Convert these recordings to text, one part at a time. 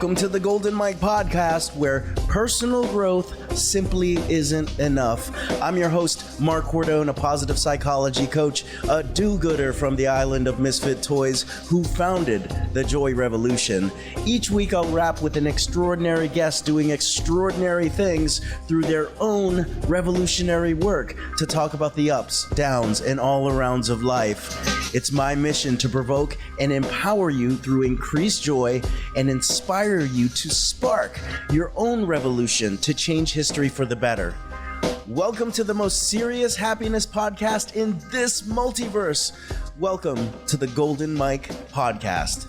Welcome to the Golden Mike podcast, where personal growth simply isn't enough. I'm your host, Mark Cordone, a positive psychology coach, a do-gooder from the island of misfit toys who founded the Joy Revolution. Each week I'll wrap with an extraordinary guest doing extraordinary things through their own revolutionary work to talk about the ups, downs, and all-arounds of life. It's my mission to provoke and empower you through increased joy and inspire you to spark your own revolution to change history for the better. Welcome to the most serious happiness podcast in this multiverse. Welcome to the Golden Mike podcast.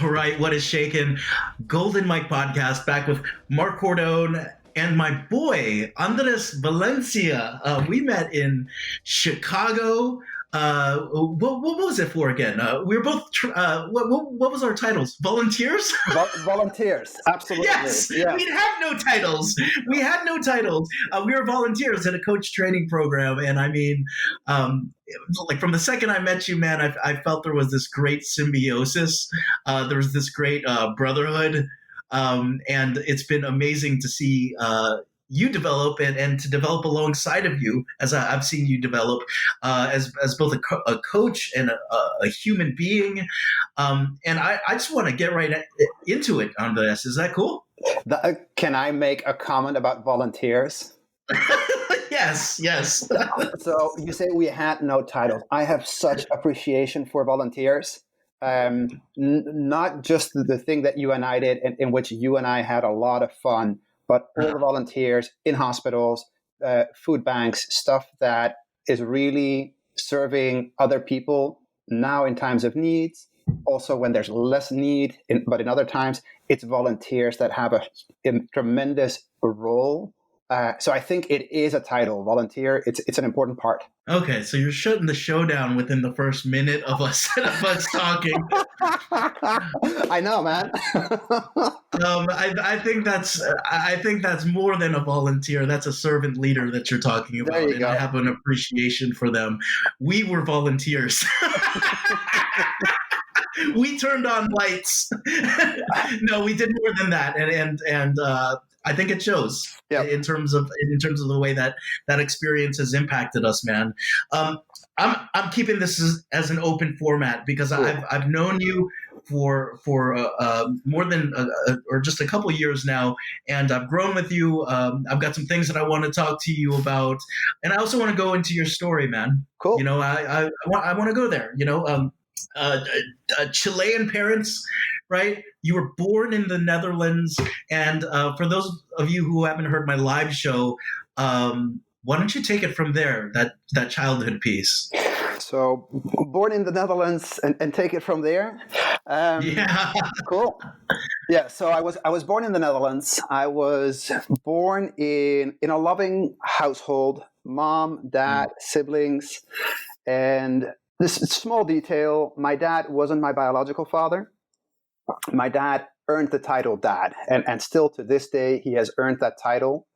All right, what is shaking? Golden Mike podcast back with Mark Cordone and my boy, Andres Valencia. We met in Chicago. What was it for again? We were both, what was our titles? Volunteers? Volunteers, absolutely. Yes, yeah. We had no titles. We were volunteers at a coach training program. And I mean, like from the second I met you, man, I felt there was this great symbiosis. There was this great brotherhood. And it's been amazing to see you develop and to develop alongside of you, as I've seen you develop as both a coach and a human being. And I just want to get right into it on this. Is that cool? Can I make a comment about volunteers? Yes. So you say we had no titles. I have such appreciation for volunteers. Not just the thing that you and I did, in which you and I had a lot of fun, but all the volunteers in hospitals, food banks, stuff that is really serving other people now in times of needs. Also, when there's less need, but in other times, it's volunteers that have a tremendous role. So I think it is a title, volunteer. It's an important part. Okay, so you're shutting the show down within the first minute of us talking. I know, man. I think that's more than a volunteer. That's a servant leader that you're talking about, and go. I have an appreciation for them. We were volunteers. We turned on lights. No, we did more than that, and I think it shows in terms of the way that experience has impacted us, man. I'm keeping this as an open format because cool. I've known you for more than or just a couple years now, and I've grown with you. I've got some things that I want to talk to you about, and I also want to go into your story, man. Cool. You know, I want to go there. You know, Chilean parents. Right? You were born in the Netherlands. And for those of you who haven't heard my live show, why don't you take it from there, that childhood piece? So born in the Netherlands and take it from there. Yeah. Cool. Yeah. So I was born in the Netherlands. I was born in a loving household, mom, dad, siblings. And this small detail, my dad wasn't my biological father. My dad earned the title dad, and still to this day, he has earned that title.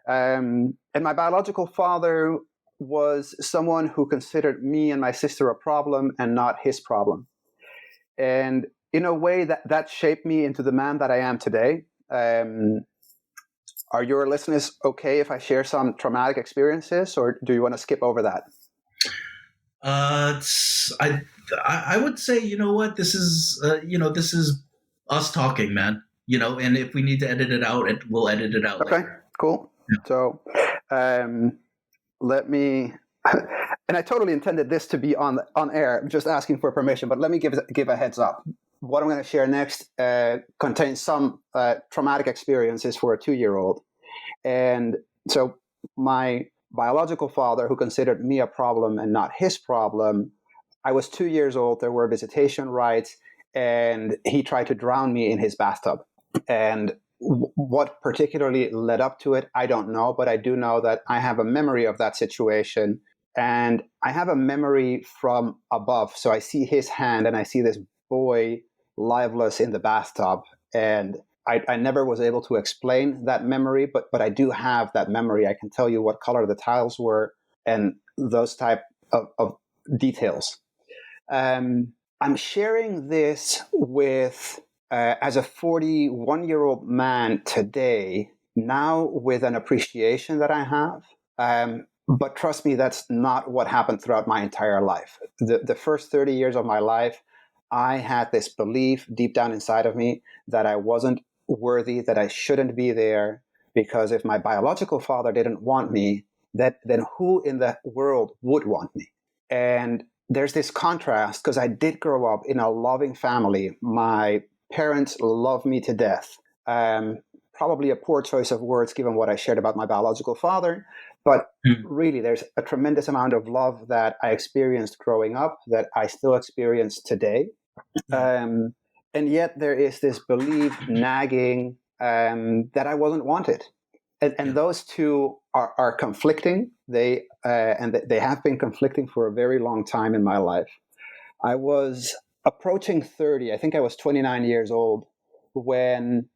And my biological father was someone who considered me and my sister a problem and not his problem. And in a way that shaped me into the man that I am today. Are your listeners okay if I share some traumatic experiences, or do you want to skip over that? I would say, you know what, this is us talking, man, you know, and if we need to edit it out, we'll edit it out. Okay, later. Cool. Yeah. So, let me, and I totally intended this to be on air, just asking for permission, but let me give a heads up. What I'm going to share next contains some traumatic experiences for a 2-year-old. And so my biological father, who considered me a problem and not his problem, I was 2 years old. There were visitation rights, and he tried to drown me in his bathtub. And what particularly led up to it, I don't know, but I do know that I have a memory of that situation, and I have a memory from above. So I see his hand, and I see this boy lifeless in the bathtub, and I never was able to explain that memory, but I do have that memory. I can tell you what color the tiles were and those type of details. I'm sharing this with, as a 41-year-old man today, now with an appreciation that I have. But trust me, that's not what happened throughout my entire life. The first 30 years of my life, I had this belief deep down inside of me that I wasn't worthy, that I shouldn't be there, because if my biological father didn't want me, then who in the world would want me? And there's this contrast, because I did grow up in a loving family. My parents love me to death. Probably a poor choice of words given what I shared about my biological father, but really there's a tremendous amount of love that I experienced growing up that I still experience today. And yet there is this belief nagging that I wasn't wanted. And those two are conflicting. They have been conflicting for a very long time in my life. I was approaching 30. I think I was 29 years old when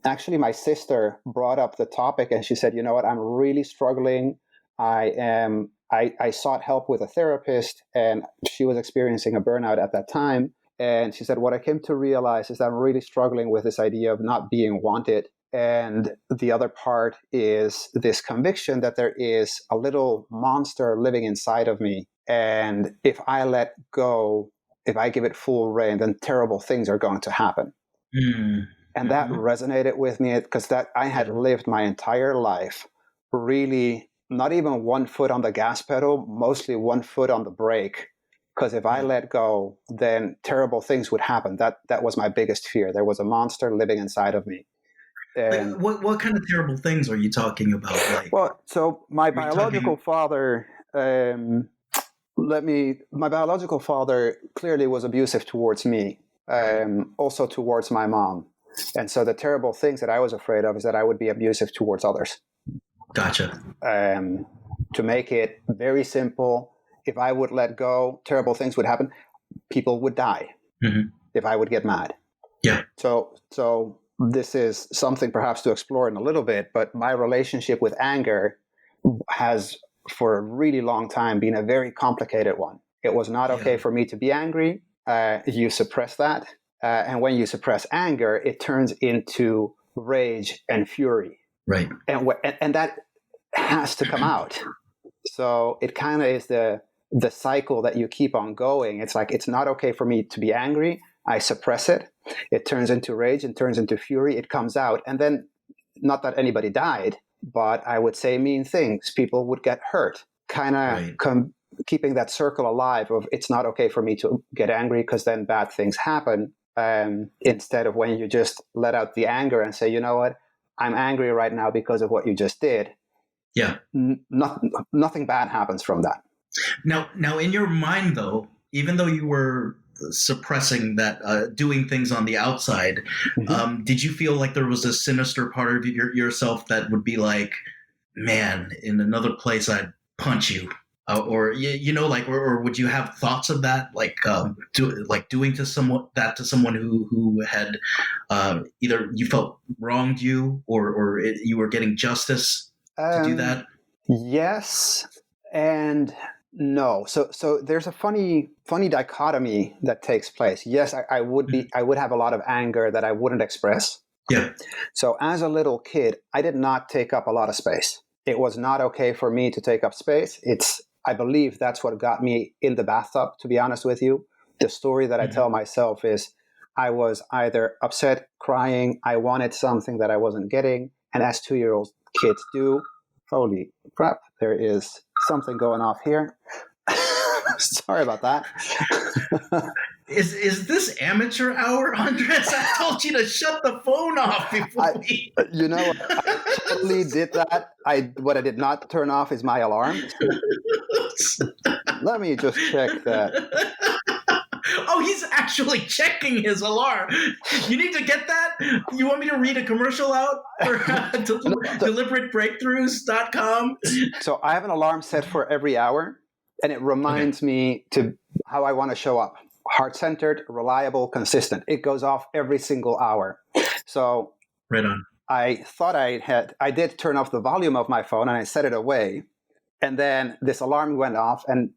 actually my sister brought up the topic, and she said, "You know what? I'm really struggling. I sought help with a therapist, and she was experiencing a burnout at that time. And she said, what I came to realize is that I'm really struggling with this idea of not being wanted. And the other part is this conviction that there is a little monster living inside of me. And if I let go, if I give it full rein, then terrible things are going to happen." And that resonated with me, because that I had lived my entire life really not even one foot on the gas pedal, mostly one foot on the brake. Because if I let go, then terrible things would happen. That was my biggest fear. There was a monster living inside of me. And what kind of terrible things are you talking about? Like, well, so my biological father, my biological father clearly was abusive towards me, also towards my mom. And so the terrible things that I was afraid of is that I would be abusive towards others. Gotcha. To make it very simple, if I would let go, terrible things would happen. People would die if I would get mad. Yeah. So this is something perhaps to explore in a little bit, but my relationship with anger has for a really long time been a very complicated one. It was not okay for me to be angry. You suppress that. And when you suppress anger, it turns into rage and fury. Right. And that has to come out. So it kind of is the cycle that you keep on going. It's like, it's not okay for me to be angry. I suppress it. It turns into rage and turns into fury. It comes out. And then, not that anybody died, but I would say mean things. People would get hurt. Kind of keeping that circle alive of it's not okay for me to get angry because then bad things happen. Instead of when you just let out the anger and say, you know what, I'm angry right now because of what you just did. Yeah. Nothing bad happens from that. Now, in your mind, though, even though you were suppressing that, doing things on the outside, did you feel like there was a sinister part of yourself that would be like, man, in another place, I'd punch you? Or would you have thoughts of that, doing to someone who had either you felt wronged you or you were getting justice to do that? Yes and no. So there's a funny dichotomy that takes place. Yes, I would have a lot of anger that I wouldn't express. Yeah. So as a little kid, I did not take up a lot of space. It was not okay for me to take up space. I believe that's what got me in the bathtub, to be honest with you. The story that I tell myself is I was either upset, crying, I wanted something that I wasn't getting, and as 2-year-old kids do, holy crap, there is something going off here. Sorry about that. Is this amateur hour, Andres? I told you to shut the phone off before You know, I totally did that. What I did not turn off is my alarm. So let me just check that. Oh, he's actually checking his alarm. You need to get that? You want me to read a commercial out for deliberateBreakthroughs.com? So I have an alarm set for every hour, and it reminds me to how I want to show up. Heart-centered, reliable, consistent. It goes off every single hour. So right on. I thought I did turn off the volume of my phone and I set it away. And then this alarm went off, and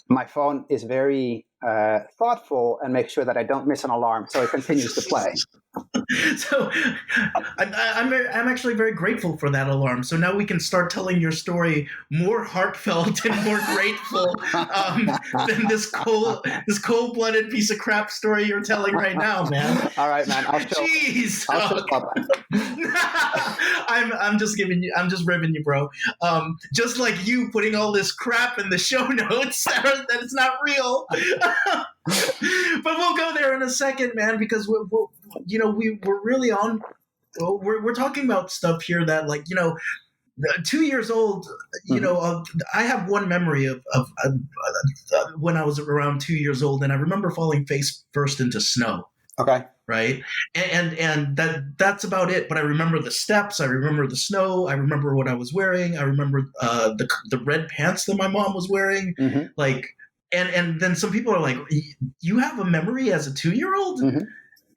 my phone is very thoughtful and makes sure that I don't miss an alarm, so it continues to play. So I'm actually very grateful for that alarm. So now we can start telling your story more heartfelt and more grateful than this cold-blooded piece of crap story you're telling right now, man. All right, man. I'll show up. I'm just ribbing you, bro. Just like you putting all this crap in the show notes that it's not real. But we'll go there in a second, man, because we're really on. We're talking about stuff here that, like, 2 years old. I have one memory of when I was around 2 years old, and I remember falling face first into snow. Okay. Right, and that's about it. But I remember the steps. I remember the snow. I remember what I was wearing. I remember the red pants that my mom was wearing. Mm-hmm. Like, and then some people are like, "You have a memory as a 2-year-old?" Mm-hmm.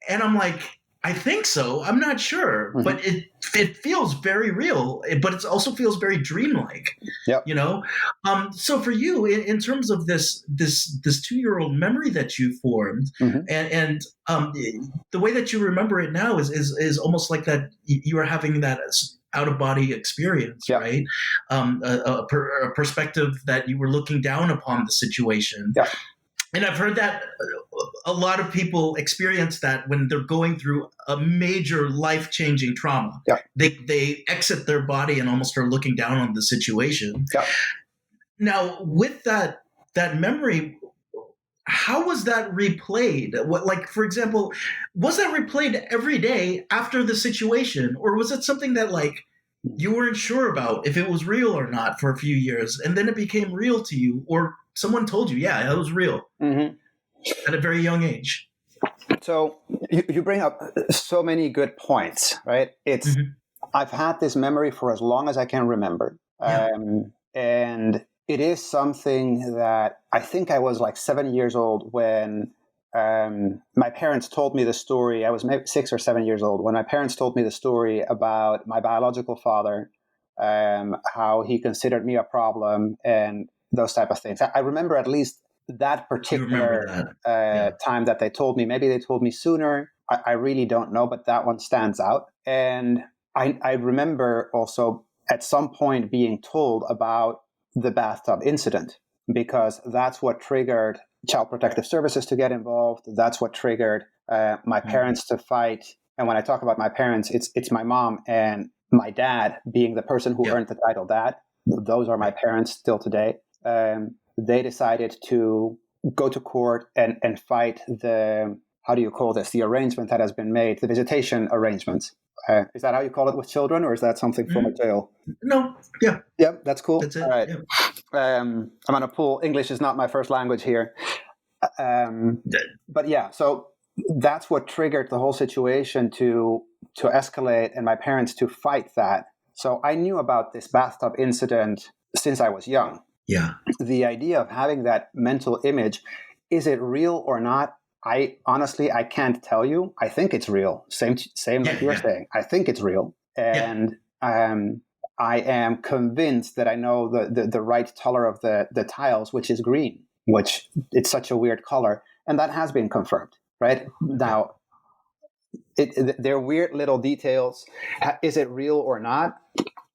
And I'm like, I think so. I'm not sure, Mm-hmm. but it feels very real. But it also feels very dreamlike. Yep. So for you, in terms of this 2-year-old memory that you formed, mm-hmm. and the way that you remember it now is almost like that you are having that out of body experience, yep. right? A perspective that you were looking down upon the situation. Yep. And I've heard that a lot of people experience that when they're going through a major life-changing trauma. Yeah. They exit their body and almost are looking down on the situation. Yeah. Now, with that memory, how was that replayed? Like, for example, was that replayed every day after the situation? Or was it something that, like, you weren't sure about if it was real or not for a few years, and then it became real to you, or someone told you, yeah, it was real, mm-hmm. at a very young age? So you bring up so many good points, right? It's mm-hmm. I've had this memory for as long as I can remember. Yeah. And it is something that I think I was like 7 years old when my parents told me the story. I was maybe 6 or 7 years old when my parents told me the story about my biological father, how he considered me a problem and those type of things. I remember at least that particular time that they told me. Maybe they told me sooner. I really don't know, but that one stands out. And I remember also at some point being told about the bathtub incident, because that's what triggered Child Protective Services to get involved. That's what triggered my parents to fight. And when I talk about my parents, it's my mom and my dad being the person who earned the title dad. Those are my parents still today. They decided to go to court and fight the, how do you call this, the arrangement that has been made, the visitation arrangements. Is that how you call it with children, or is that something from a jail? No, yeah. Yep, that's cool. That's it. All right. Yeah. I'm going to pull, English is not my first language here. But yeah, so that's what triggered the whole situation to escalate and my parents to fight that. So I knew about this bathtub incident since I was young. Yeah. The idea of having that mental image, is it real or not? I honestly can't tell you. I think it's real. Same like you're saying. I think it's real. And I am convinced that I know the right color of the tiles, which is green, which it's such a weird color. And that has been confirmed, right? Now, they're weird little details. Is it real or not?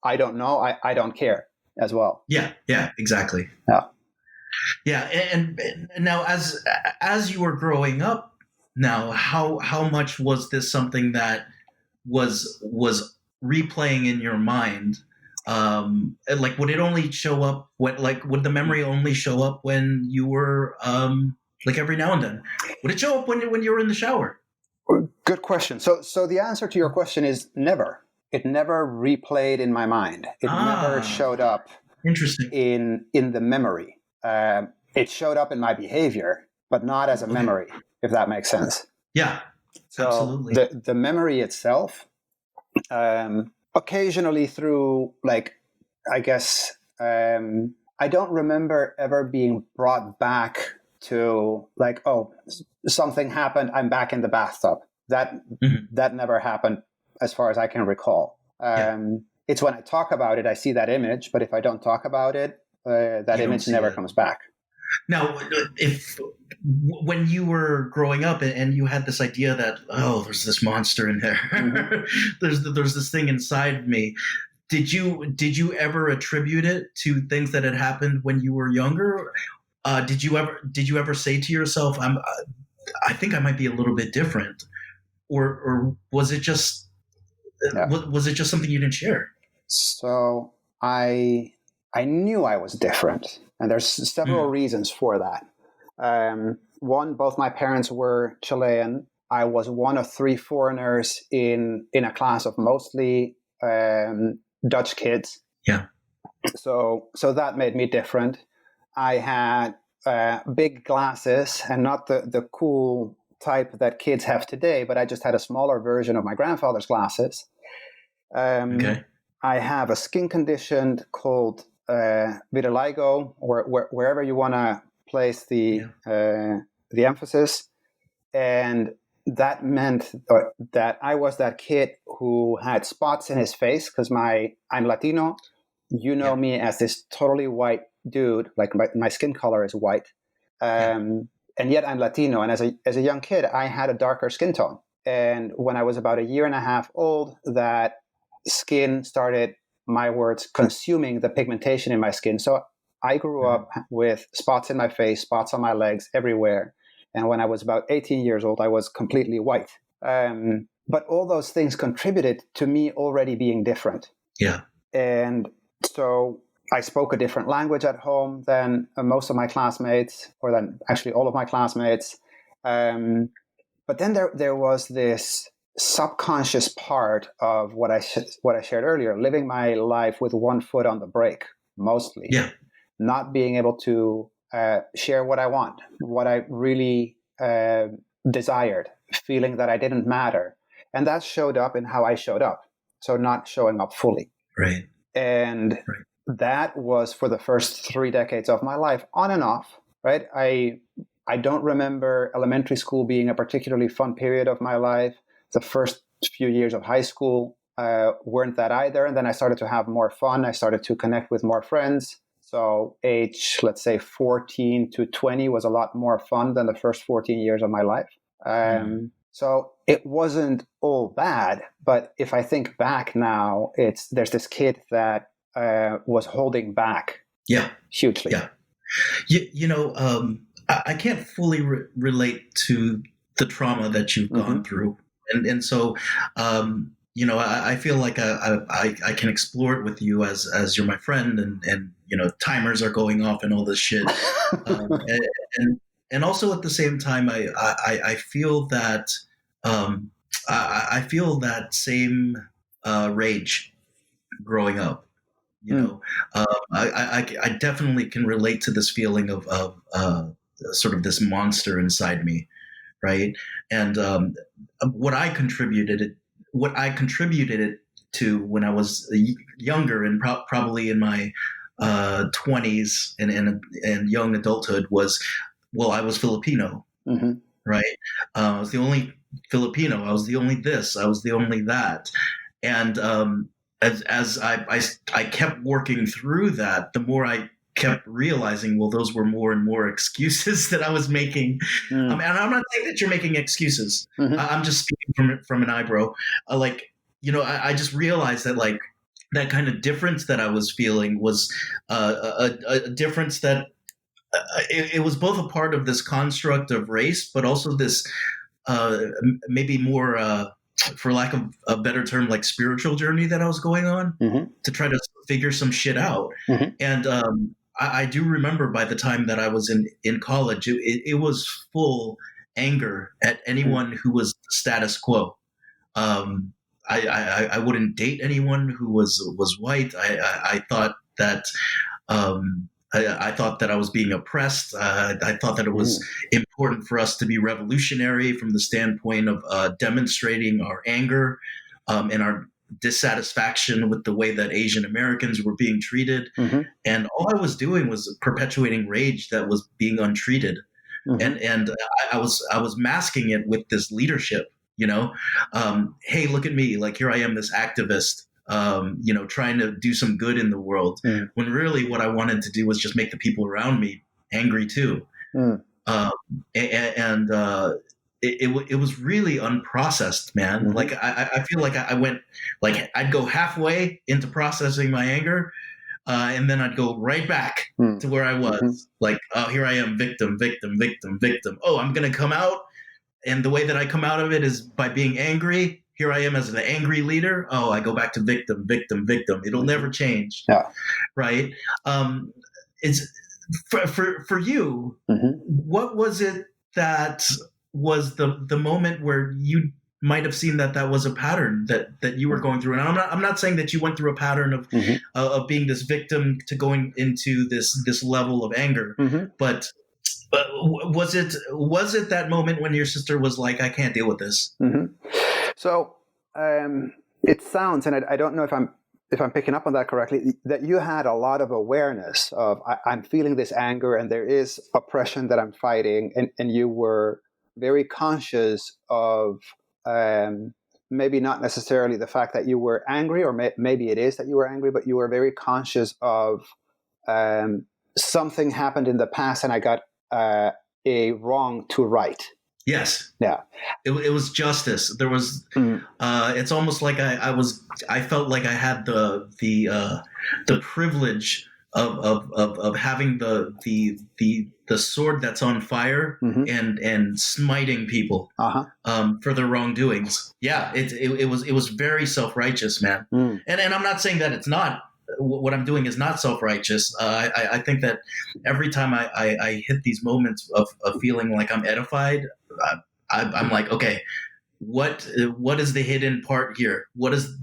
I don't know. I don't care as well. Yeah, exactly. Yeah, and now as you were growing up, now how much was this something that was replaying in your mind? Like, would it only show up would the memory only show up when you were like every now and then? Would it show up when you were in the shower? Good question. So the answer to your question is never. It never replayed in my mind. It never showed up. Interesting. In the memory. It showed up in my behavior, but not as a memory, if that makes sense. Yeah, so absolutely. The memory itself, occasionally through, like, I guess, I don't remember ever being brought back to, like, oh, something happened, I'm back in the bathtub. That never happened as far as I can recall. It's when I talk about it, I see that image, but if I don't talk about it, that image never comes back. Now, if when you were growing up and you had this idea that, oh, there's this monster in there, Mm-hmm. there's this thing inside me. Did you ever attribute it to things that had happened when you were younger? Did you ever say to yourself, I think I might be a little bit different, or was it just Yeah. was it just something you didn't share? So I knew I was different, and there's several Mm, reasons for that. One, both my parents were Chilean. I was one of three foreigners in a class of mostly Dutch kids. yeah. So that made me different. I had big glasses, and not the cool type that kids have today, but I just had a smaller version of my grandfather's glasses. Um, Okay. I have a skin condition called vitiligo, or wherever you want to place Yeah. the emphasis, and that meant that I was that kid who had spots in his face because I'm Latino. You know Yeah. me as this totally white dude, like my skin color is white, Yeah. and yet I'm Latino. And as a young kid, I had a darker skin tone. And when I was about a year and a half old, that skin started, my words, consuming the pigmentation in my skin. So I grew Mhm. up with spots in my face, spots on my legs, everywhere. And when I was about 18 years old, I was completely white. But all those things contributed to me already being different. Yeah. And so I spoke a different language at home than most of my classmates, or than actually all of my classmates. But then there was this subconscious part of what I shared earlier, living my life with one foot on the brake, mostly, Yeah. not being able to share what I want, what I really desired, feeling that I didn't matter. And that showed up in how I showed up. So not showing up fully. Right. And Right. that was for the first 3 decades of my life, on and off, right? I don't remember elementary school being a particularly fun period of my life. The first few years of high school weren't that either. And then I started to have more fun. I started to connect with more friends. So age, let's say 14 to 20 was a lot more fun than the first 14 years of my life. Mm. So it wasn't all bad, but if I think back now, there's this kid that was holding back Yeah. hugely. Yeah. I can't fully relate to the trauma that you've Mm-hmm. gone through, and so I feel like I can explore it with you as you're my friend, and timers are going off and all this shit, and and also at the same time I feel that um, I feel that same rage growing up. You Mm. know, I definitely can relate to this feeling of sort of this monster inside me, right? And what I contributed it, what I contributed it to when I was younger and probably in my 20s and young adulthood was, well, I was Filipino, Mm-hmm. right? I was the only Filipino. I was the only this. I was the only that. And as I kept working through that, the more I kept realizing, well, those were more and more excuses that I was making. Mm. And I'm not saying that you're making excuses. Mm-hmm. I'm just speaking from an eyebrow. I just realized that like that kind of difference that I was feeling was a difference that it was both a part of this construct of race, but also this maybe more, for lack of a better term, like spiritual journey that I was going on Mm-hmm. to try to figure some shit out. Mm-hmm. And I do remember by the time that I was in college, it was full anger at anyone who was status quo. Um, I wouldn't date anyone who was white. I thought that I thought that I was being oppressed. I thought that it was Mm. important for us to be revolutionary from the standpoint of demonstrating our anger and our dissatisfaction with the way that Asian Americans were being treated. Mm-hmm. And all I was doing was perpetuating rage that was being untreated. Mm-hmm. And I was masking it with this leadership. Hey, look at me! Like here I am, this activist. Trying to do some good in the world. Mm. When really what I wanted to do was just make the people around me angry too. Mm. And it was really unprocessed, man. Mm-hmm. Like I feel like I went, like I'd go halfway into processing my anger, and then I'd go right back to where I was. Mm-hmm. Like, oh, here I am, victim, victim, victim, victim. Oh, I'm gonna come out, and the way that I come out of it is by being angry. Here I am as the angry leader. Oh, I go back to victim, victim, victim. It'll never change, Yeah. right? It's for you. Mm-hmm. What was it that was the moment where you might have seen that was a pattern that you were going through? And I'm not saying that you went through a pattern of being this victim to going into this level of anger, but was it that moment when your sister was like, I can't deal with this? So it sounds, and I don't know if I'm picking up on that correctly, that you had a lot of awareness of I'm feeling this anger and there is oppression that I'm fighting, and you were very conscious of maybe not necessarily the fact that you were angry, or maybe it is that you were angry, but you were very conscious of something happened in the past and I got a wrong to right. Yes. Yeah. It was justice. There was. It's almost like I felt like I had the privilege of having the sword that's on fire and smiting people for their wrongdoings. Yeah. It was very self-righteous, man. And I'm not saying that it's not. What I'm doing is not self-righteous. I think that every time I hit these moments of feeling like I'm edified, I'm like, okay, what is the hidden part here? What is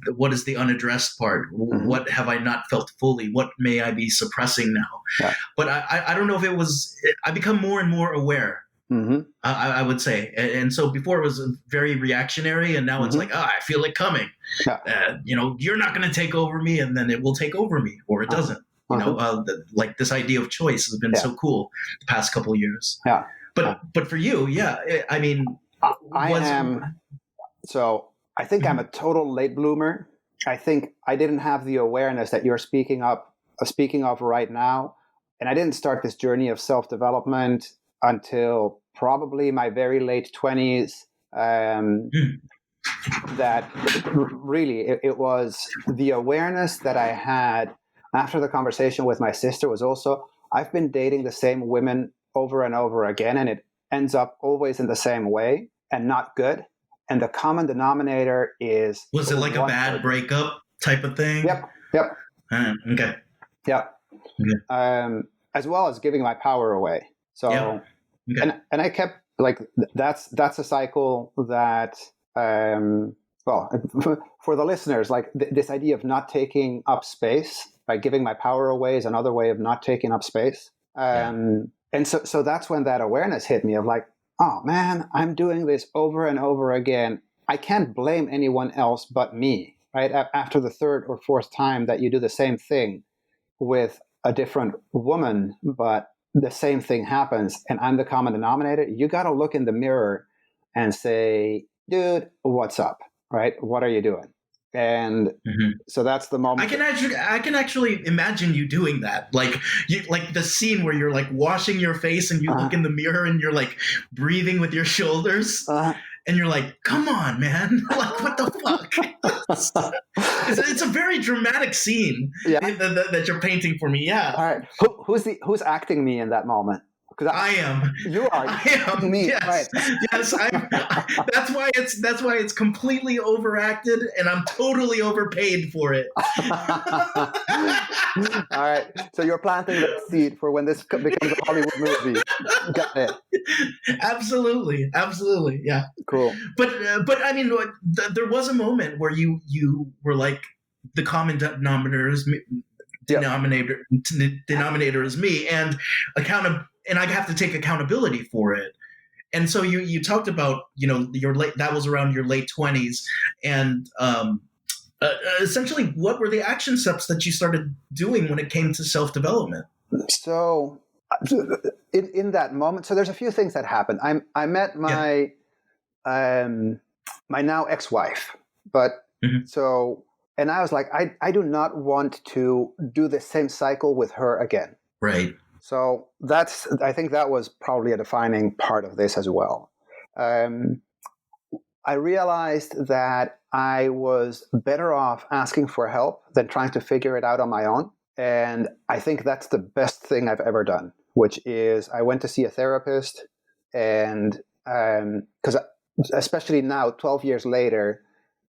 the unaddressed part? What have I not felt fully? What may I be suppressing now? Yeah. But I don't know if it was. I become more and more aware. I would say, and so before it was very reactionary, and now it's like, I feel it coming. Yeah. You're not going to take over me, and then it will take over me, or it doesn't. Like this idea of choice has been so cool the past couple of years. Yeah. But for you, I mean, so I think I'm a total late bloomer. I think I didn't have the awareness that you're speaking of right now, and I didn't start this journey of self-development until probably my very late 20s. That really it was the awareness that I had after the conversation with my sister was also, I've been dating the same women over and over again, and it ends up always in the same way and not good. And the common denominator is... Was it like a bad breakup type of thing? Yep. Okay. Yeah. Okay. As well as giving my power away. So, okay. And I kept like, that's a cycle that, well, for the listeners, like this idea of not taking up space by giving my power away is another way of not taking up space. And so that's when that awareness hit me of like, oh man, I'm doing this over and over again. I can't blame anyone else but me, right? After the third or fourth time that you do the same thing with a different woman, but the same thing happens and I'm the common denominator, you got to look in the mirror and say, dude, what's up, right? What are you doing? And so that's the moment. I can actually imagine you doing that. Like the scene where you're like washing your face and you look in the mirror and you're like breathing with your shoulders and you're like, come on, man. Like, what the fuck? It's a very dramatic scene that you're painting for me. Yeah. All right. Who's acting me in that moment? Because I am. You are. I am. Me. Yes. Right. Yes. That's why it's completely overacted, and I'm totally overpaid for it. All right. So you're planting that seed for when this becomes a Hollywood movie. Got it. Absolutely. Yeah. Cool. But I mean, there was a moment where you were like, the common denominator is me. Denominator is me, and and I have to take accountability for it. And so you talked about, that was around your late 20s, and essentially, what were the action steps that you started doing when it came to self-development? So in that moment, so there's a few things that happened. I met my my now ex-wife, but so, and I was like, I do not want to do the same cycle with her again. Right. So I think that was probably a defining part of this as well. I realized that I was better off asking for help than trying to figure it out on my own. And I think that's the best thing I've ever done, which is I went to see a therapist, and because especially now, 12 years later,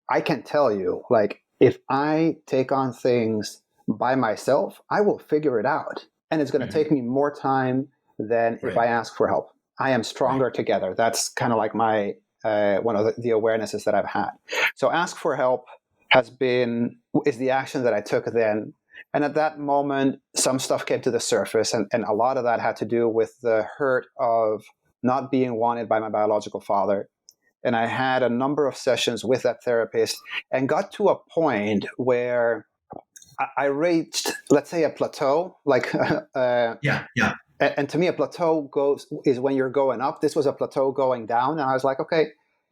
I can tell you, like, if I take on things by myself, I will figure it out. And it's going to take me more time than if I ask for help. I am stronger together. That's kind of like my one of the awarenesses that I've had. So ask for help is the action that I took then. And at that moment, some stuff came to the surface. And a lot of that had to do with the hurt of not being wanted by my biological father. And I had a number of sessions with that therapist and got to a point where I reached, let's say, a plateau. Like, and to me, a plateau is when you're going up. This was a plateau going down. And I was like, okay,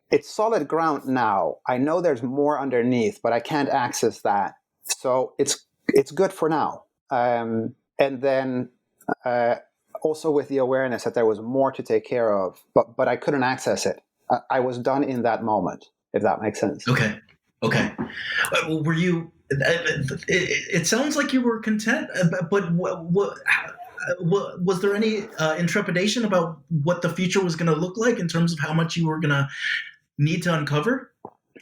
it's solid ground now. I know there's more underneath, but I can't access that. So it's good for now. And then also with the awareness that there was more to take care of, but I couldn't access it. I was done in that moment, if that makes sense. Okay. Were you? It sounds like you were content, but what was there any intrepidation about what the future was going to look like in terms of how much you were going to need to uncover?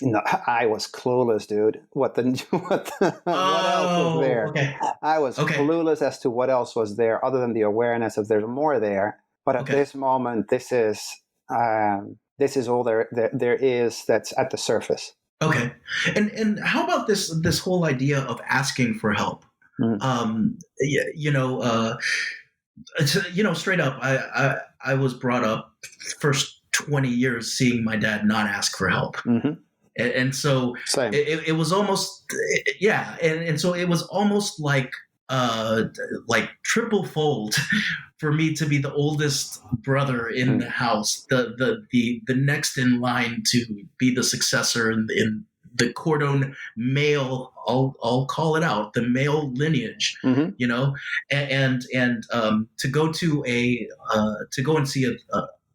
No, I was clueless, dude. What else was there? Okay. I was clueless as to what else was there, other than the awareness of there's more there. But at this moment, this is all there is that's at the surface. Okay, and how about this whole idea of asking for help? Straight up, I was brought up first 20 years seeing my dad not ask for help. And so it was almost, and so it was almost like triple fold for me to be the oldest brother in the house, the next in line to be the successor in the cordon male. I'll call it out, the male lineage, and to go and see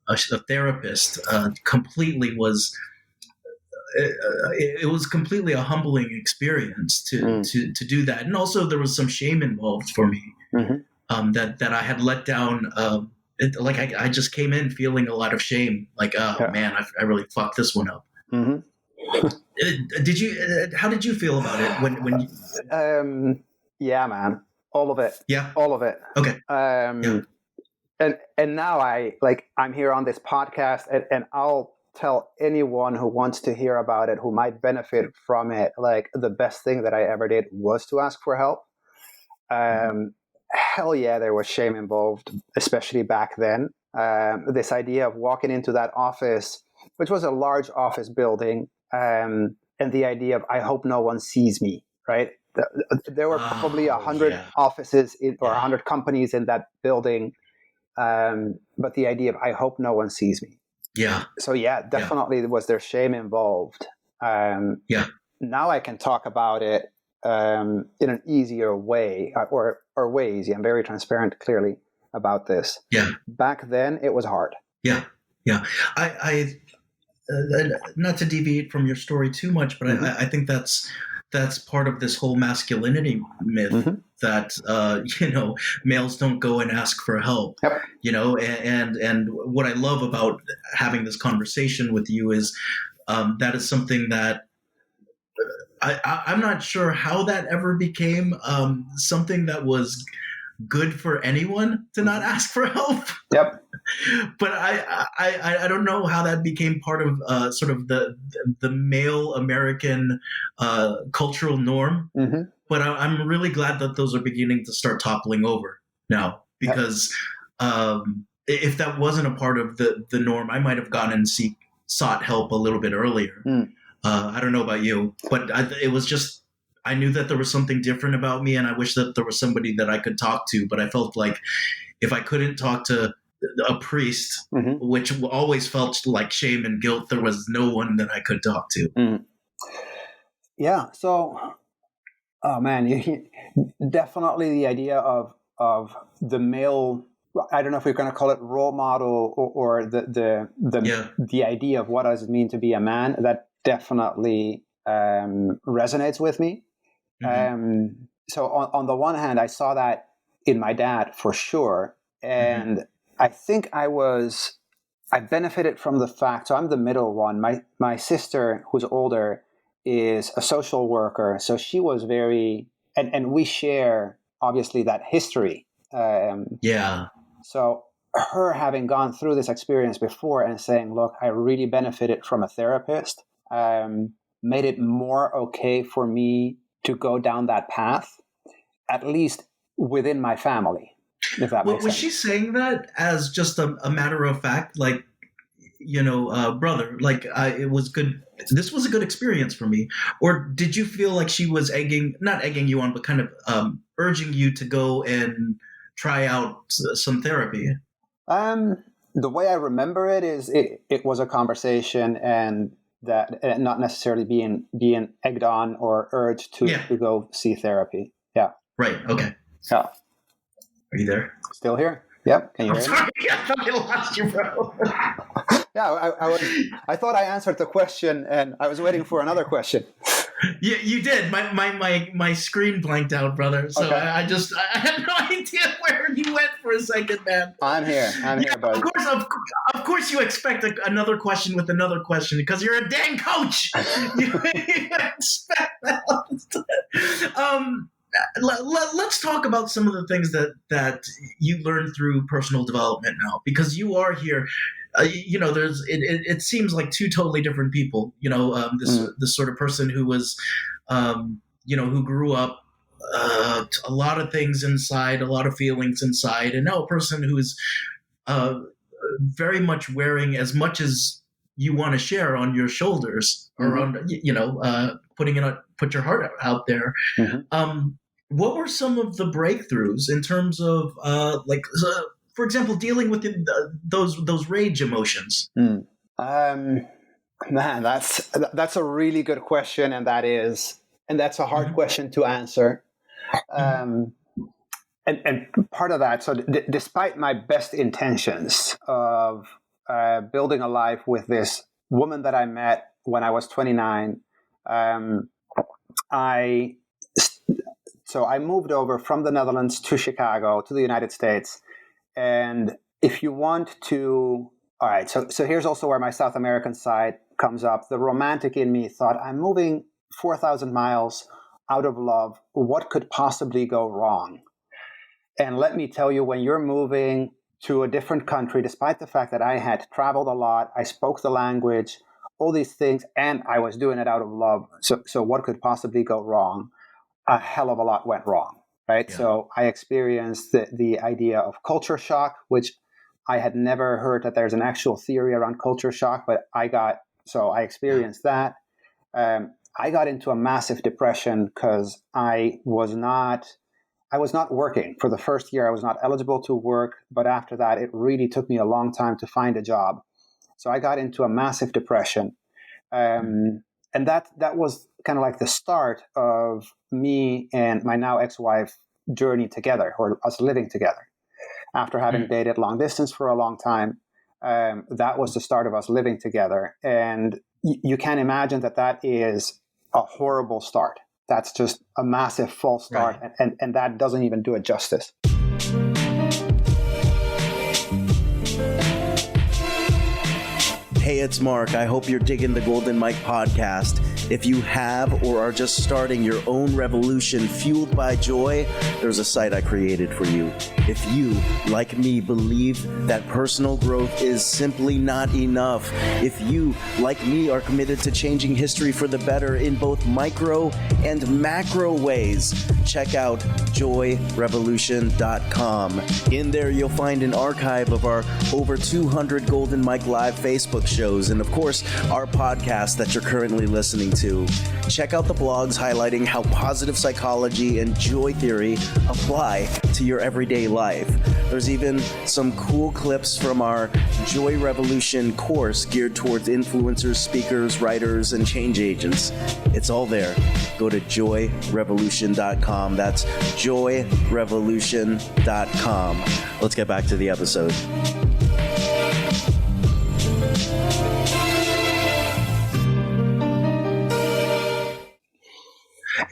a therapist completely was. It was completely a humbling experience to do that, and also there was some shame involved for me that I had let down. I just came in feeling a lot of shame, like man, I really fucked this one up. Did you? How did you feel about it when you? Yeah, man, all of it. Yeah, all of it. Okay. And now I'm here on this podcast, and I'll tell anyone who wants to hear about it, who might benefit from it, like, the best thing that I ever did was to ask for help. Hell yeah, there was shame involved, especially back then. This idea of walking into that office, which was a large office building, and the idea of, I hope no one sees me, right? There were probably 100 offices or 100 companies in that building, but the idea of, I hope no one sees me. Yeah. So definitely was there shame involved. Now I can talk about it in an easier way, or way easy. I'm very transparent, clearly, about this. Yeah. Back then, it was hard. Yeah. I not to deviate from your story too much, but I think that's part of this whole masculinity myth that males don't go and ask for help. Yep. And what I love about having this conversation with you is that is something that I'm not sure how that ever became something that was good for anyone to not ask for help. Yep. But I don't know how that became part of sort of the male American cultural norm. But I'm really glad that those are beginning to start toppling over now, because if that wasn't a part of the norm, I might have gone and sought help a little bit earlier. I don't know about you, but it was just, I knew that there was something different about me, and I wish that there was somebody that I could talk to. But I felt like if I couldn't talk to a priest, which always felt like shame and guilt, there was no one that I could talk to. Yeah. So, oh man, definitely the idea of the male, I don't know if we're going to call it role model or the idea of what does it mean to be a man, that definitely resonates with me. So on the one hand, I saw that in my dad for sure. And I think I benefited from the fact, so I'm the middle one. My sister, who's older, is a social worker. So she was very, and we share obviously that history. So her having gone through this experience before and saying, look, I really benefited from a therapist, made it more okay for me to go down that path, at least within my family, if that makes sense. Was she saying that as just a matter of fact, like, brother, like it was good. This was a good experience for me. Or did you feel like she was not egging you on, but kind of urging you to go and try out some therapy? The way I remember it is it was a conversation, and that not necessarily being egged on or urged to go see therapy. Yeah. Right. Okay. Yeah. Are you there? Still here? Yep. Can you hear me? Sorry, I thought I lost you, bro. Yeah, I thought I answered the question, and I was waiting for another question. Yeah, you did. My screen blanked out, brother. So okay. I had no idea where you went for a second, man. I'm here, buddy. Of course, you expect another question with another question because you're a dang coach. You expect that. Let's talk about some of the things that you learned through personal development now, because you are here. It seems like two totally different people. This sort of person who was, who grew up a lot of things inside, a lot of feelings inside, and now a person who is very much wearing as much as you want to share on your shoulders, around put your heart out there. What were some of the breakthroughs in terms of for example, dealing with those rage emotions? Man, that's a really good question, and that's a hard question to answer. And part of that, so despite my best intentions of building a life with this woman that I met when I was 29, I moved over from the Netherlands to Chicago, to the United States. And if you want to, all right, so here's also where my South American side comes up. The romantic in me thought, I'm moving 4,000 miles out of love. What could possibly go wrong? And let me tell you, when you're moving to a different country, despite the fact that I had traveled a lot, I spoke the language, all these things, and I was doing it out of love. So what could possibly go wrong? A hell of a lot went wrong. Right. Yeah. So I experienced the idea of culture shock, which I had never heard that there's an actual theory around culture shock, but I experienced that. I got into a massive depression because I was not working. For the first year, I was not eligible to work. But after that, it really took me a long time to find a job. So I got into a massive depression. And that was kind of like the start of me and my now ex-wife journey together, or us living together. After having dated long distance for a long time, that was the start of us living together. And you can imagine that is a horrible start. That's just a massive false start, right. and that doesn't even do it justice. Hey, it's Mark. I hope you're digging the Golden Mike podcast. If you have or are just starting your own revolution fueled by joy, there's a site I created for you. If you, like me, believe that personal growth is simply not enough, if you, like me, are committed to changing history for the better in both micro and macro ways, check out joyrevolution.com. In there, you'll find an archive of our over 200 Golden Mike Live Facebook shows, and of course, our podcast that you're currently listening to. Check out the blogs highlighting how positive psychology and joy theory apply to your everyday life. There's even some cool clips from our Joy Revolution course geared towards influencers, speakers, writers, and change agents. It's all there. Go to joyrevolution.com. That's joyrevolution.com. Let's get back to the episode.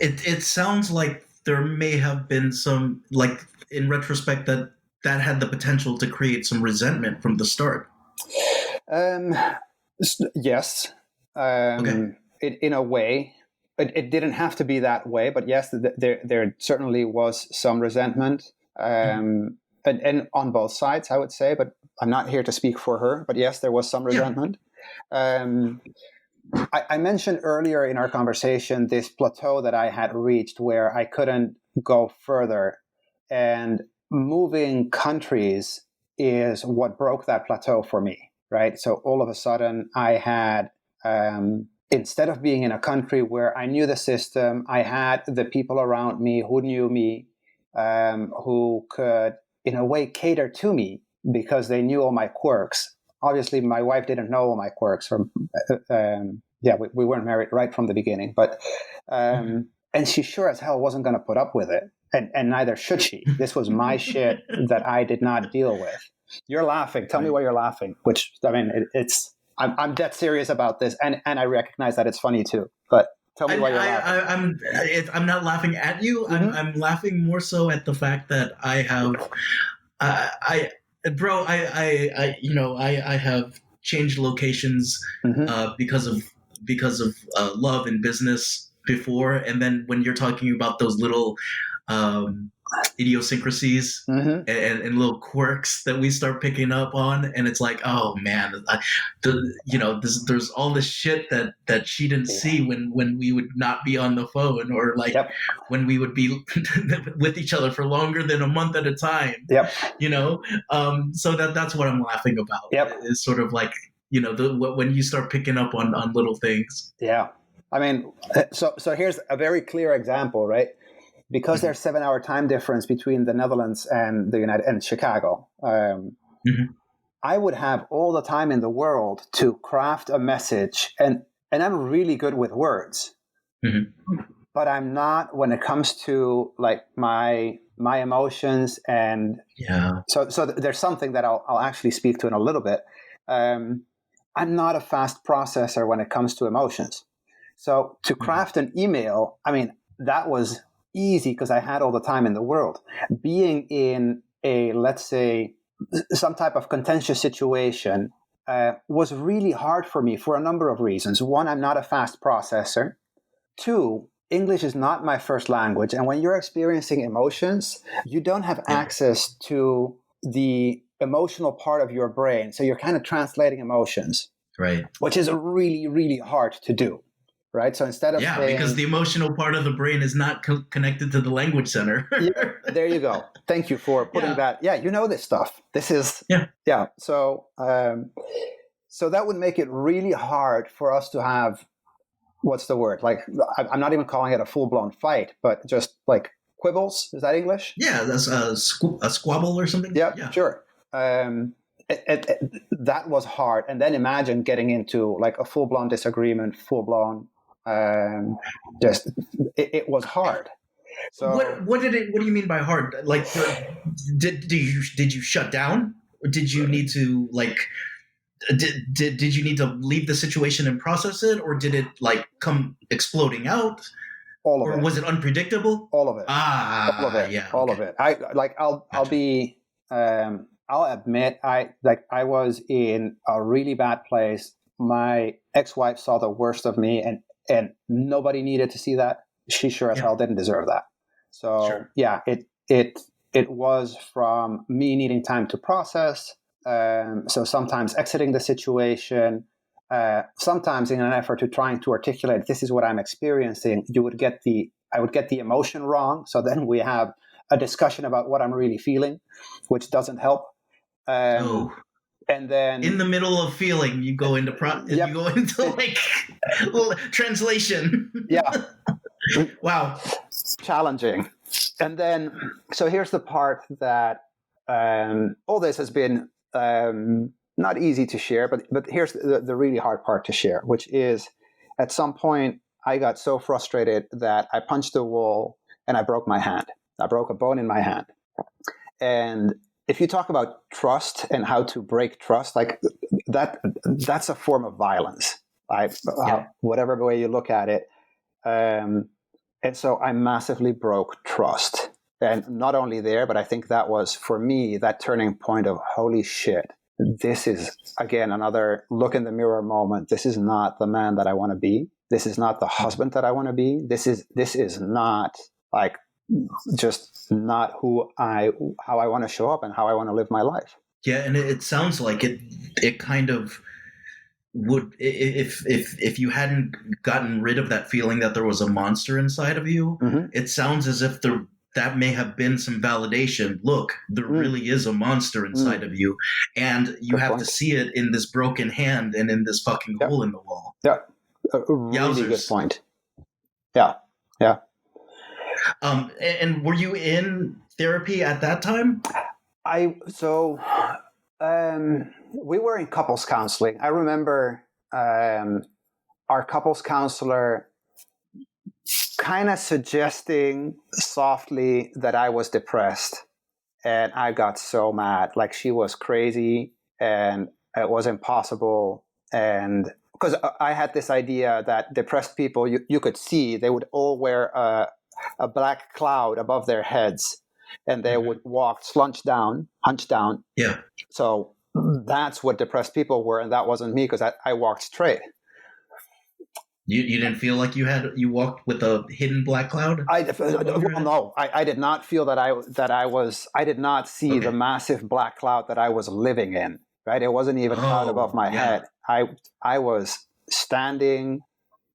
It sounds like there may have been some, like, in retrospect, that had the potential to create some resentment from the start. Yes. Okay. In a way, it didn't have to be that way, but yes, there certainly was some resentment, and on both sides, I would say. But I'm not here to speak for her. But yes, there was some resentment. Yeah. I mentioned earlier in our conversation this plateau that I had reached where I couldn't go further, and moving countries is what broke that plateau for me, right? So all of a sudden I had, instead of being in a country where I knew the system, I had the people around me who knew me, who could, in a way, cater to me because they knew all my quirks. Obviously, my wife didn't know all my quirks. We weren't married right from the beginning, but and she sure as hell wasn't going to put up with it, and neither should she. This was my shit that I did not deal with. You're laughing. Tell me why you're laughing. Which, I mean, I'm dead serious about this, and I recognize that it's funny too. But tell me why you're laughing. I'm not laughing at you. Mm-hmm. I'm laughing more so at the fact that I have, I have changed locations because of love and business before, and then when you're talking about those little idiosyncrasies and little quirks that we start picking up on, and it's like, oh man, there's all this shit that she didn't see when we would not be on the phone, or like when we would be with each other for longer than a month at a time. So that's what I'm laughing about. It's sort of like, when you start picking up on little things. Yeah. I mean, so here's a very clear example, right? Because there's 7-hour time difference between the Netherlands and Chicago. I would have all the time in the world to craft a message, and I'm really good with words, but I'm not when it comes to like my emotions. And so there's something that I'll actually speak to in a little bit. I'm not a fast processor when it comes to emotions. So to craft an email, I mean, that was easy because I had all the time in the world. Being in a, let's say, some type of contentious situation was really hard for me for a number of reasons. One, I'm not a fast processor. Two, English is not my first language. And when you're experiencing emotions, you don't have access to the emotional part of your brain. So you're kind of translating emotions, right? Which is really, really hard to do. Right. So instead of saying, because the emotional part of the brain is not connected to the language center. There you go. Thank you for putting that. Yeah, you know this stuff. This is So so that would make it really hard for us to have, what's the word? Like, I'm not even calling it a full blown fight, but just like quibbles. Is that English? Yeah, that's a squabble or something. Yeah, sure. That was hard, and then imagine getting into like a full blown disagreement, full blown. It was hard. So what do you mean by hard? Like, did you shut down? Or did you need to like did you need to leave the situation and process it, or did it like come exploding out? All of it. Or was it unpredictable? All of it. All of it. Yeah. All of it. I'll admit I was in a really bad place. My ex-wife saw the worst of me, and nobody needed to see that. She sure as hell didn't deserve that. So it was from me needing time to process. So sometimes exiting the situation, sometimes in an effort to trying to articulate, this is what I'm experiencing, I would get the emotion wrong. So then we have a discussion about what I'm really feeling, which doesn't help. And then in the middle of feeling, you go into Yep. you go into like little translation. Yeah. Wow. Challenging. And then, so here's the part that all this has been not easy to share, but here's the really hard part to share, which is at some point I got so frustrated that I punched the wall and I broke my hand. I broke a bone in my hand. And if you talk about trust and how to break trust, like that's a form of violence, whatever way you look at it. And so I massively broke trust. And not only there, but I think that was, for me, that turning point of, holy shit, this is, again, another look in the mirror moment. This is not the man that I want to be. This is not the husband that I want to be. This is not like just not how I want to show up and how I want to live my life. Yeah, and it sounds like it kind of would, if you hadn't gotten rid of that feeling that there was a monster inside of you, it sounds as if that may have been some validation. Look, there really is a monster inside of you, and you have to see it in this broken hand and in this fucking hole in the wall. Yeah, a really Yowzers. good point. Yeah. And were you in therapy at that time? We were in couples counseling. I remember our couples counselor kind of suggesting softly that I was depressed, and I got so mad. Like, she was crazy and it was impossible. And because I had this idea that depressed people, you could see, they would all wear a black cloud above their heads, and they would walk hunch down. Yeah. So that's what depressed people were, and that wasn't me, because I walked straight. You didn't feel like you walked with a hidden black cloud? No, I did not feel that I did not see the massive black cloud that I was living in. Right, it wasn't even cloud above my head. I was standing,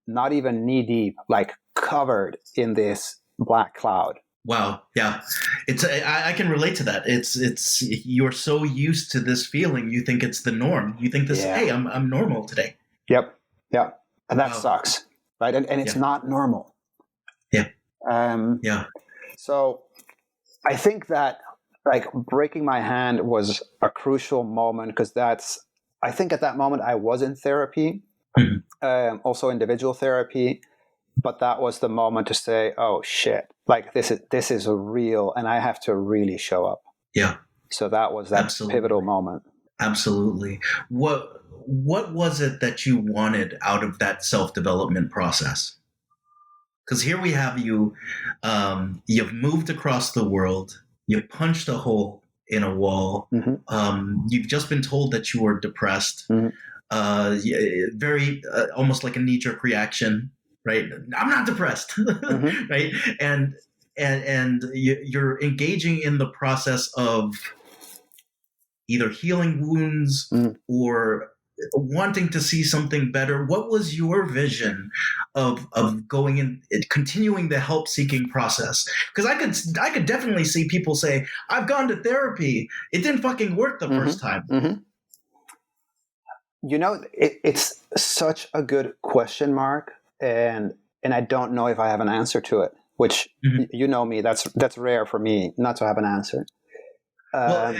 not even knee deep, like covered in this black cloud. Wow. Yeah. I can relate to that. It's you're so used to this feeling, you think it's the norm. You think this, hey, I'm normal today. Yep. And that sucks. Right. And it's not normal. Yeah. So I think that, like, breaking my hand was a crucial moment, because I think at that moment I was in therapy, also individual therapy. But that was the moment to say, "Oh shit! Like, this is real, and I have to really show up." Yeah. So that was that pivotal moment. Absolutely. What was it that you wanted out of that self-development process? Because here we have you. You've moved across the world. You punched a hole in a wall. You've just been told that you were depressed. Very almost like a knee-jerk reaction. Right, I'm not depressed, right, and you're engaging in the process of either healing wounds or wanting to see something better. What was your vision of going in, continuing the help-seeking process? Because I could definitely see people say, "I've gone to therapy. It didn't fucking work the first time." You know, it's such a good question, Mark. And I don't know if I have an answer to it, which you know me, that's rare for me not to have an answer. And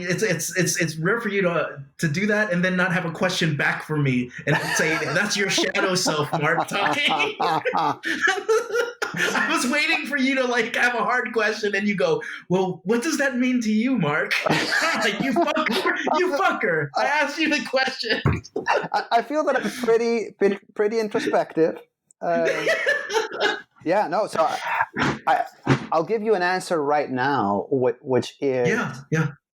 it's rare for you to do that and then not have a question back for me and say, "That's your shadow self, Mark, talking." I was waiting for you to like have a hard question and you go, "Well, what does that mean to you, Mark?" Like, you fucker. I asked you the question. I feel that I'm pretty introspective. So I'll give you an answer right now, which is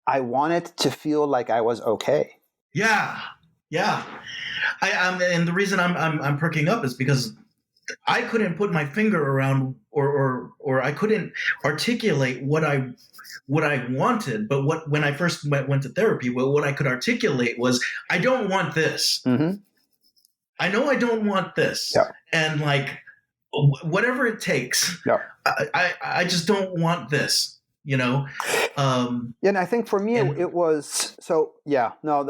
I wanted to feel like I was okay. Yeah. And the reason I'm perking up is because I couldn't put my finger around or I couldn't articulate what I wanted, but when I first went to therapy, what I could articulate was, I don't want this. I know I don't want this, and like whatever it takes, I just don't want this. Yeah, and I think for me it was so. Yeah, no,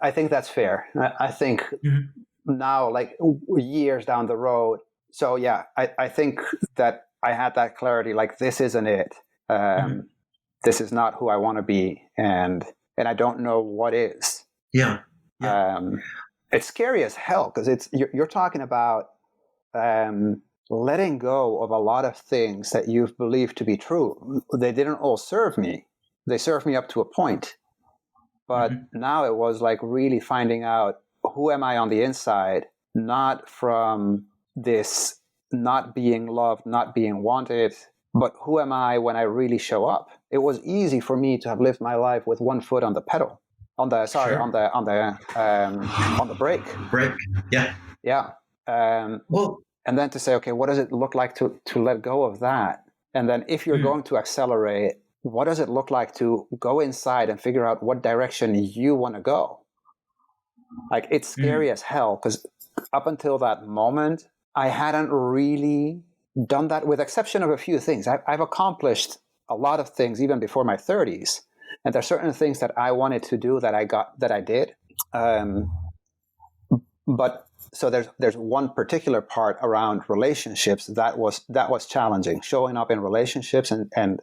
I think that's fair. I think Mhm. now, like years down the road. So yeah, I think that I had that clarity. Like this isn't it. Mhm. This is not who I want to be, and I don't know what is. Yeah. It's scary as hell because you're talking about letting go of a lot of things that you've believed to be true. They didn't all serve me. They served me up to a point. But Mhm. now it was like really finding out who am I on the inside, not from this not being loved, not being wanted, but who am I when I really show up? It was easy for me to have lived my life with one foot on the pedal, on the sorry, Sure. on the brake. Break. Yeah. Yeah. Well. And then to say, okay, what does it look like to let go of that? And then if you're going to accelerate, what does it look like to go inside and figure out what direction you want to go? Like it's scary as hell because up until that moment, I hadn't really done that, with exception of a few things. I've accomplished a lot of things even before my 30s, and there's certain things that I wanted to do that I did. But so there's one particular part around relationships that was challenging. Showing up in relationships and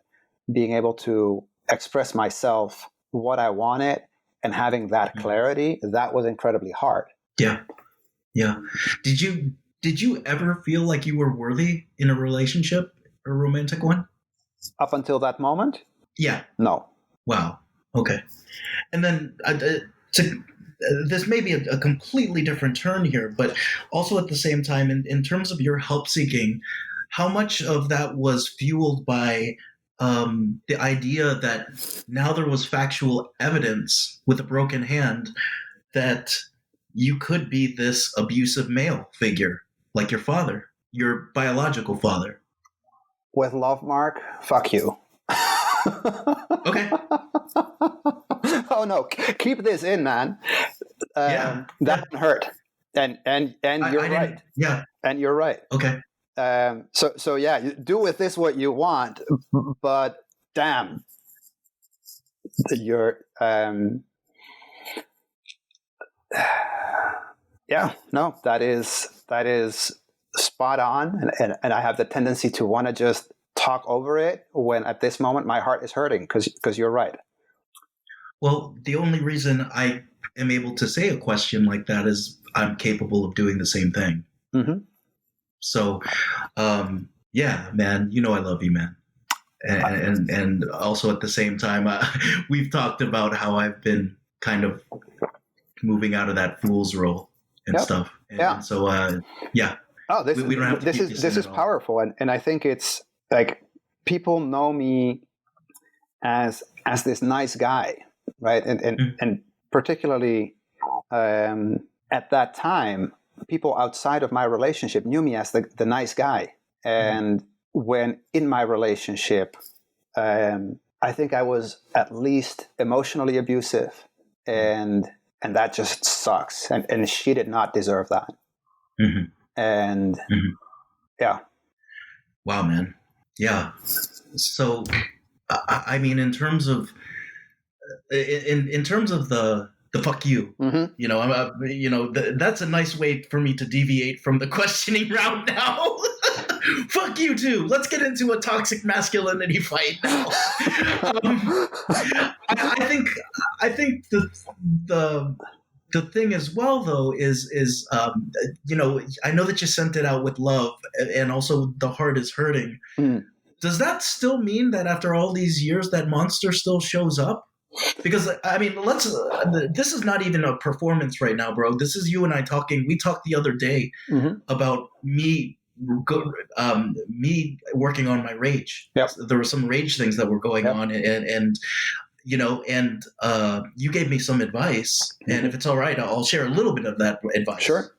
being able to express myself, what I wanted, and having that clarity, that was incredibly hard. Yeah. Yeah. Did you ever feel like you were worthy in a relationship, a romantic one? Up until that moment? Yeah. No. Wow. Okay. And then this may be a completely different turn here, but also at the same time, in terms of your help seeking, how much of that was fueled by the idea that now there was factual evidence with a broken hand that you could be this abusive male figure, like your father, your biological father? With love, Mark, fuck you. Okay. Oh no, keep this in, man. Yeah. That can hurt. And you're right. Yeah. And you're right. Okay. So yeah, you do with this what you want, but damn, you're yeah, no, that is spot on, and I have the tendency to want to just talk over it when at this moment my heart is hurting because you're right. Well, the only reason I am able to say a question like that is I'm capable of doing the same thing. Mm-hmm. So, yeah, man, I love you, man. And also at the same time, we've talked about how I've been kind of moving out of that fool's role and stuff. And so, yeah. Oh, we don't have to this is powerful, and I think it's like people know me as this nice guy, right? And particularly at that time, people outside of my relationship knew me as the nice guy. And when in my relationship, I think I was at least emotionally abusive, and that just sucks. And she did not deserve that. Mm-hmm. And yeah. Wow, man. Yeah. So, I mean, in terms of the fuck you, that's a nice way for me to deviate from the questioning route now. Fuck you too. Let's get into a toxic masculinity fight now. I think the thing as well though is I know that you sent it out with love, and also the heart is hurting. Does that still mean that after all these years that monster still shows up? Because I mean, this is not even a performance right now, bro. This is you and I talking. We talked the other day about me working on my rage. Yep. There were some rage things that were going on, and you gave me some advice, and if it's all right, I'll share a little bit of that advice. Sure.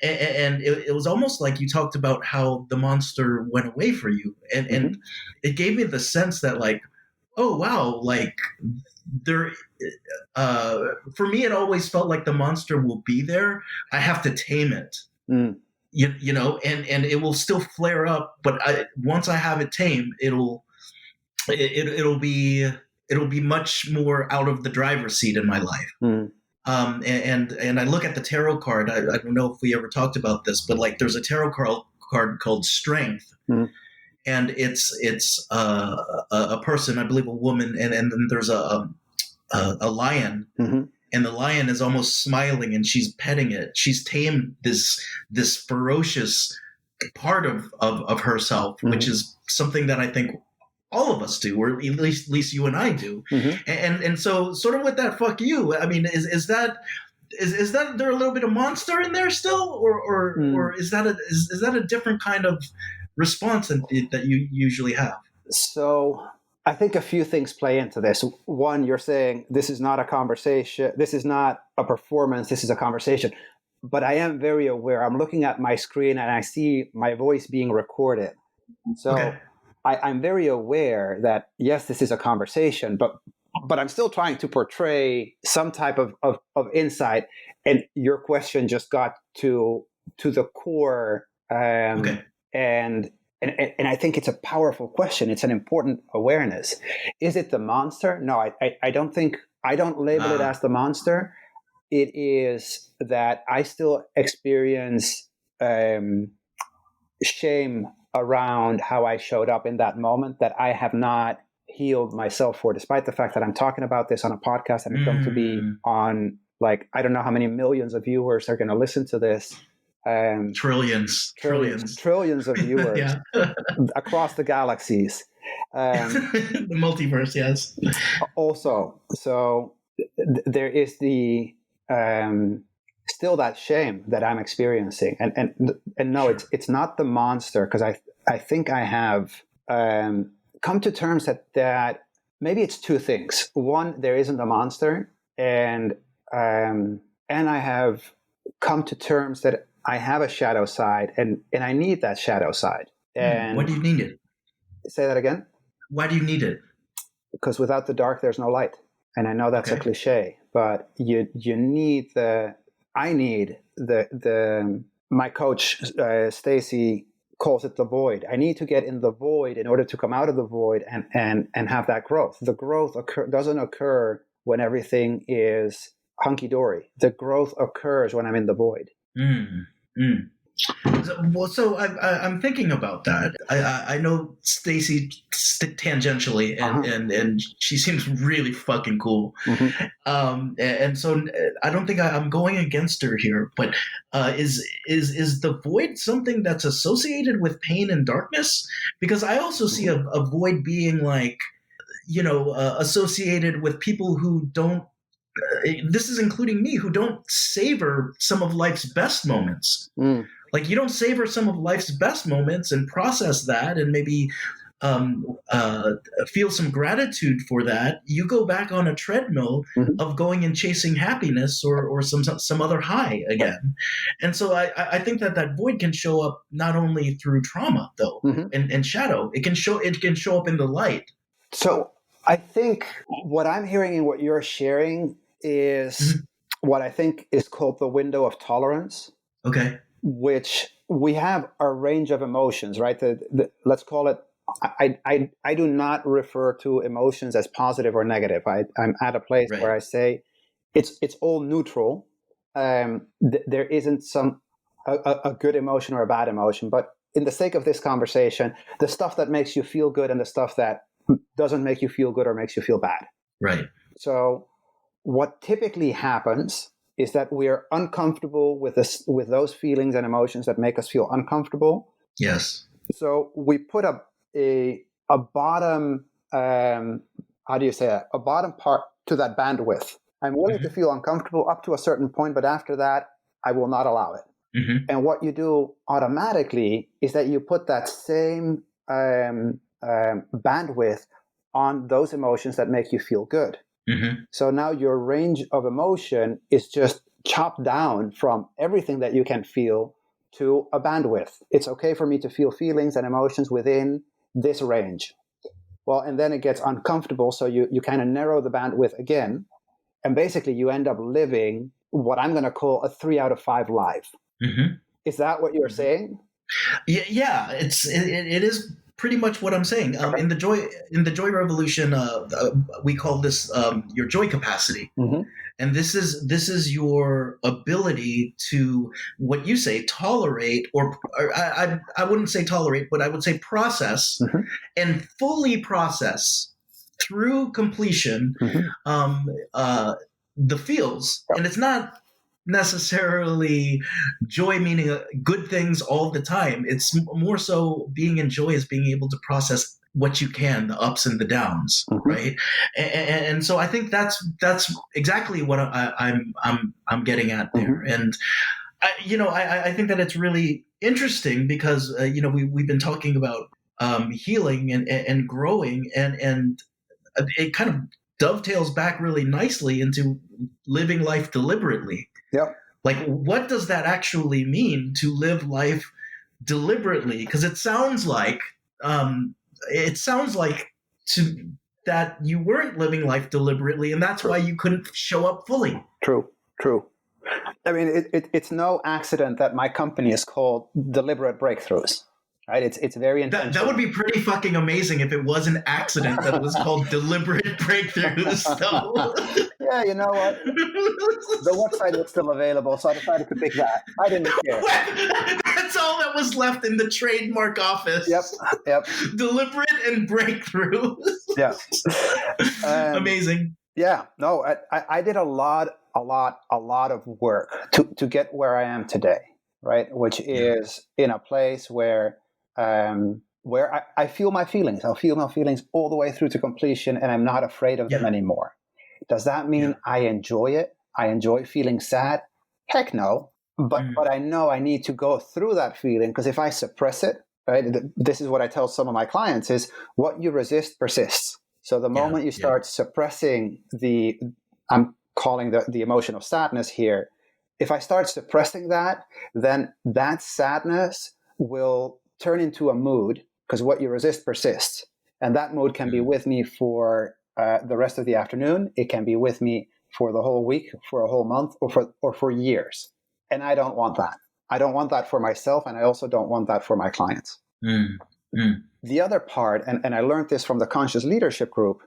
And it was almost like you talked about how the monster went away for you, and it gave me the sense that like, oh wow, like there, for me, it always felt like the monster will be there. I have to tame it. And it will still flare up, but once I have it tamed, it'll it'll be much more out of the driver's seat in my life. And I look at the tarot card. I don't know if we ever talked about this, but like there's a tarot card called Strength, and it's a person, I believe a woman, and then there's a lion, and the lion is almost smiling, and she's petting it. She's tamed this ferocious part of herself, which is something that I think all of us do, or at least you and I do. And so sort of with that, fuck you. I mean, is that there a little bit of monster in there still, or is that a different kind of response that you usually have? So I think a few things play into this. One, you're saying this is not a conversation. This is not a performance. This is a conversation. But I am very aware. I'm looking at my screen and I see my voice being recorded. So okay. I'm very aware that, yes, this is a conversation, but I'm still trying to portray some type of insight. And your question just got to the core. Okay. And I think it's a powerful question. It's an important awareness. Is it the monster? No, I don't think, I don't label it as the monster. It is that I still experience shame around how I showed up in that moment that I have not healed myself for, despite the fact that I'm talking about this on a podcast and it's going to be on, like, I don't know how many millions of viewers are going to listen to this. Trillions of viewers across the galaxies. The multiverse, yes. Also, so there is the still that shame that I'm experiencing, and no, sure. it's not the monster, because I think I have come to terms that maybe it's two things. One, there isn't a monster, and I have come to terms that I have a shadow side, and I need that shadow side. And why do you need it? Say that again. Why do you need it? Because without the dark, there's no light. And I know that's a cliche, but you need I need my coach, Stacy, calls it the void. I need to get in the void in order to come out of the void and have that growth. The growth doesn't occur when everything is hunky-dory. The growth occurs when I'm in the void. So I'm thinking about that. I know Stacy tangentially, and she seems really fucking cool. And so I don't think I'm going against her here. But is the void something that's associated with pain and darkness? Because I also see a void being like, associated with people who don't. This is including me, who don't savor some of life's best moments. Like, you don't savor some of life's best moments and process that and maybe feel some gratitude for that. You go back on a treadmill of going and chasing happiness or some other high again. And so I think that void can show up not only through trauma, though, and shadow. It can show up in the light. So I think what I'm hearing and what you're sharing is what I think is called the window of tolerance. Okay. Which we have a range of emotions, right? Let's call it, I do not refer to emotions as positive or negative. I'm at a place where I say it's all neutral. There isn't a good emotion or a bad emotion, but in the sake of this conversation, the stuff that makes you feel good and the stuff that doesn't make you feel good or makes you feel bad. Right. So what typically happens is that we're uncomfortable with those feelings and emotions that make us feel uncomfortable. Yes. So we put a bottom, how do you say that? A bottom part to that bandwidth. I'm willing to feel uncomfortable up to a certain point, but after that, I will not allow it. And what you do automatically is that you put that same bandwidth on those emotions that make you feel good. So now your range of emotion is just chopped down from everything that you can feel to a bandwidth. It's okay for me to feel feelings and emotions within this range. Well, and then it gets uncomfortable, so you kind of narrow the bandwidth again, and basically you end up living what I'm going to call a 3 out of 5 life. Is that what you're saying? Yeah, it is pretty much what I'm saying. In the joy revolution, we call this your joy capacity. Mm-hmm. And this is your ability to, what you say, tolerate, or I wouldn't say tolerate, but I would say process, Mm-hmm. and fully process through completion the feels. Yep. And it's not necessarily joy meaning good things all the time. It's more so being in joy is being able to process what you can, the ups and the downs, right? And so I think that's exactly what I'm getting at there. And I think that it's really interesting because we've been talking about healing and growing, and it kind of dovetails back really nicely into living life deliberately. Yep. Like, what does that actually mean to live life deliberately? Because it sounds like that you weren't living life deliberately, and that's why you couldn't show up fully. True. I mean, it's no accident that my company is called Deliberate Breakthroughs. Right? It's very intentional. That would be pretty fucking amazing if it was an accident that it was called Deliberate Breakthroughs. So. Yeah, you know what? The website was still available, so I decided to pick that. I didn't care. That's all that was left in the trademark office. Yep. Deliberate and Breakthroughs. Yeah. Amazing. Yeah. No, I did a lot of work to get where I am today, right? Which is in a place where I feel my feelings. I'll feel my feelings all the way through to completion, and I'm not afraid of them anymore. Does that mean I enjoy it? I enjoy feeling sad? Heck no. But I know I need to go through that feeling, because if I suppress it, right? This is what I tell some of my clients is what you resist persists. So the moment you start suppressing I'm calling the emotion of sadness here. If I start suppressing that, then that sadness will turn into a mood, because what you resist persists. And that mood can be with me for the rest of the afternoon. It can be with me for the whole week, for a whole month, or for years. And I don't want that. I don't want that for myself, and I also don't want that for my clients. The other part, and I learned this from the Conscious Leadership Group,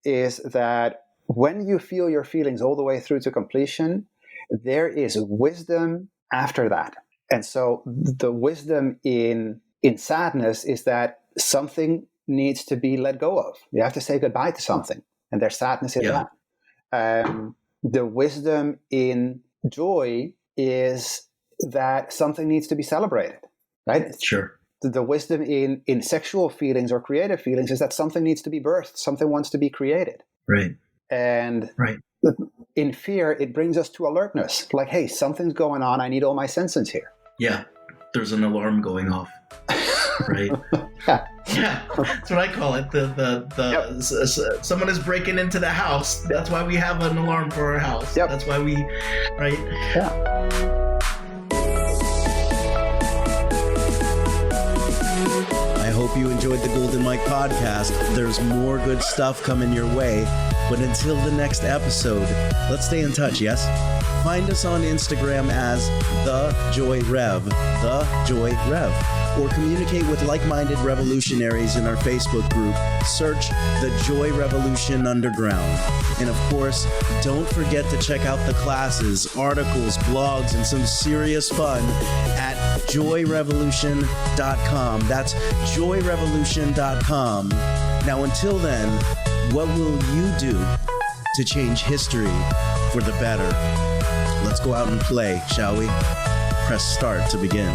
is that when you feel your feelings all the way through to completion, there is wisdom after that. And so the wisdom in sadness is that something needs to be let go of. You have to say goodbye to something, and there's sadness in that. The wisdom in joy is that something needs to be celebrated, right? Sure. The wisdom in sexual feelings or creative feelings is that something needs to be birthed, something wants to be created. Right. And in fear, it brings us to alertness. Like, hey, something's going on. I need all my senses here. Yeah. There's an alarm going off. Right. Yeah. That's what I call it. Someone is breaking into the house. That's why we have an alarm for our house. Yep. That's why we, right? Yeah. I hope you enjoyed the Golden Mike podcast. There's more good stuff coming your way. But until the next episode, let's stay in touch, yes? Find us on Instagram as The Joy Rev, or communicate with like-minded revolutionaries in our Facebook group. Search The Joy Revolution Underground. And of course, don't forget to check out the classes, articles, blogs, and some serious fun at joyrevolution.com. That's joyrevolution.com. Now, until then, what will you do to change history for the better? Let's go out and play, shall we? Press start to begin.